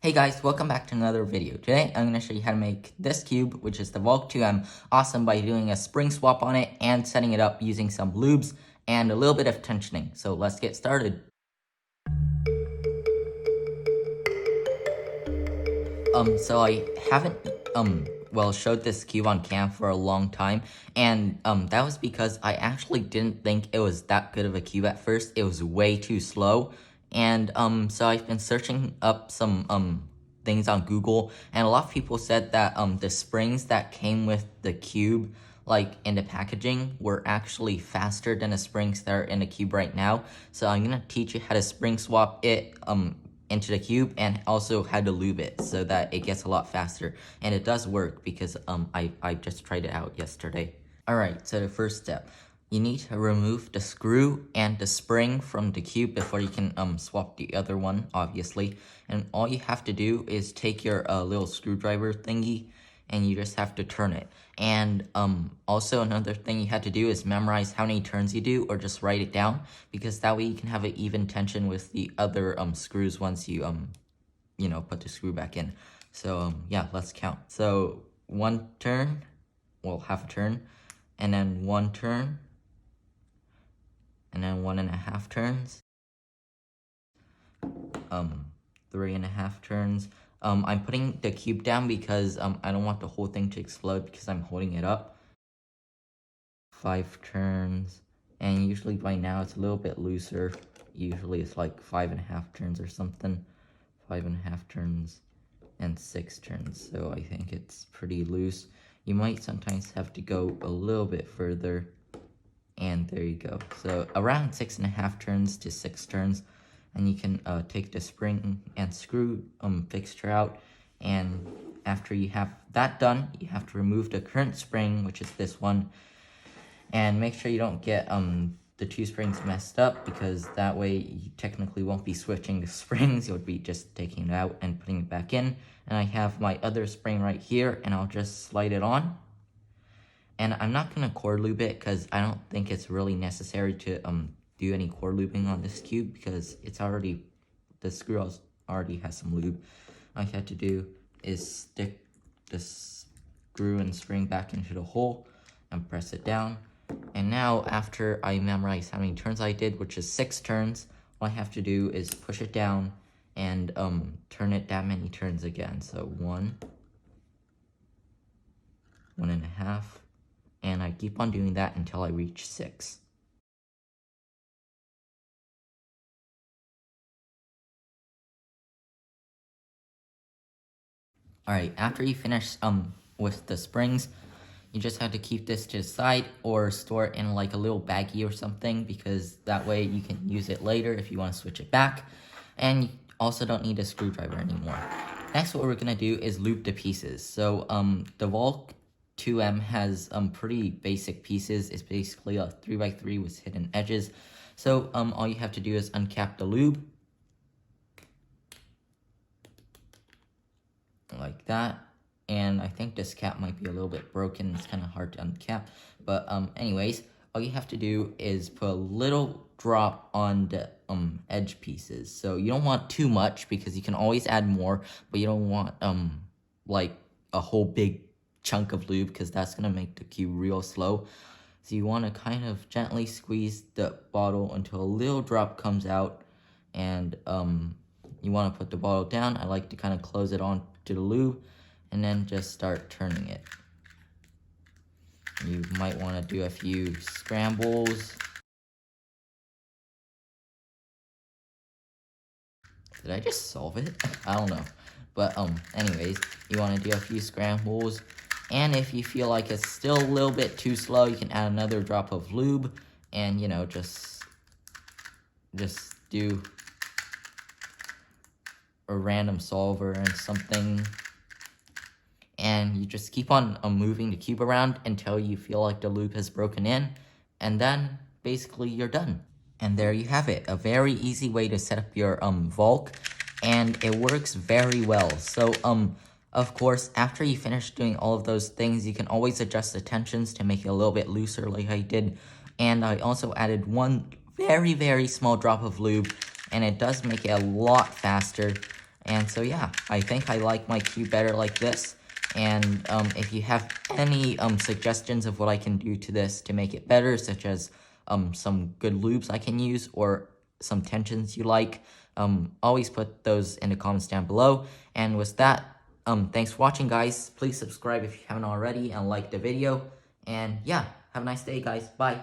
Hey guys, welcome back to another video. Today, I'm going to show you how to make this cube, which is the Valk 2M, awesome by doing a spring swap on it and setting it up using some lubes and a little bit of tensioning. So let's get started. So I haven't, showed this cube on cam for a long time, and, that was because I actually didn't think it was that good of a cube at first. It was way too slow, and, so I've been searching up some, things on Google, and a lot of people said that, the springs that came with the cube, like, in the packaging, were actually faster than the springs that are in the cube right now. So I'm gonna teach you how to spring swap it, into the cube, and also how to lube it so that it gets a lot faster. And it does work because I just tried it out yesterday. Alright, so the first step, you need to remove the screw and the spring from the cube before you can swap the other one, obviously. And all you have to do is take your little screwdriver thingy and you just have to turn it. And also another thing you have to do is memorize how many turns you do, or just write it down, because that way you can have an even tension with the other screws once you put the screw back in. So yeah, let's count. So one turn, well, half a turn, and then one turn, and then 1.5 turns, 3.5 turns. I'm putting the cube down because I don't want the whole thing to explode because I'm holding it up. 5 turns, and usually by now it's a little bit looser. Usually it's like 5.5 turns or something. 5.5 turns and 6 turns, so I think it's pretty loose. You might sometimes have to go a little bit further, and there you go. So around 6.5 turns to 6 turns, and you can take the spring and screw fixture out, and after you have that done, you have to remove the current spring, which is this one, and make sure you don't get the two springs messed up, because that way you technically won't be switching the springs, you'll be just taking it out and putting it back in. And I have my other spring right here, and I'll just slide it on. And I'm not going to core lube it because I don't think it's really necessary to do any core lubing on this cube, because it's already, the screw already has some lube. All you have to do is stick the screw and spring back into the hole and press it down. And now, after I memorize how many turns I did, which is 6 turns, all I have to do is push it down and turn it that many turns again. So 1, 1.5, and I keep on doing that until I reach 6. Alright, after you finish with the springs, you just have to keep this to the side or store it in like a little baggie or something, because that way you can use it later if you want to switch it back. And you also don't need a screwdriver anymore. Next, what we're going to do is lube the pieces. So the Valk 2M has pretty basic pieces. It's basically a 3x3 with hidden edges. So all you have to do is uncap the lube, like that. And I think this cap might be a little bit broken. It's kind of hard to uncap. But anyways, all you have to do is put a little drop on the edge pieces. So you don't want too much, because you can always add more, but you don't want like a whole big chunk of lube, because that's gonna make the cube real slow. So you want to kind of gently squeeze the bottle until a little drop comes out, and you want to put the bottle down. I like to kind of close it on to the lube, and then just start turning it. You might want to do a few scrambles. Did I just solve it? I don't know. But anyways, you want to do a few scrambles. And if you feel like it's still a little bit too slow, you can add another drop of lube, and just do a random solver and something. And you just keep on moving the cube around until you feel like the lube has broken in, and then basically you're done. And there you have it, a very easy way to set up your Valk, and it works very well. So of course, after you finish doing all of those things, you can always adjust the tensions to make it a little bit looser like I did. And I also added one very, very small drop of lube, and it does make it a lot faster. And so yeah, I think I like my cube better like this. And if you have any suggestions of what I can do to this to make it better, such as some good lubes I can use or some tensions you like, always put those in the comments down below. And with that, thanks for watching, guys. Please subscribe if you haven't already and like the video. And yeah, have a nice day, guys. Bye.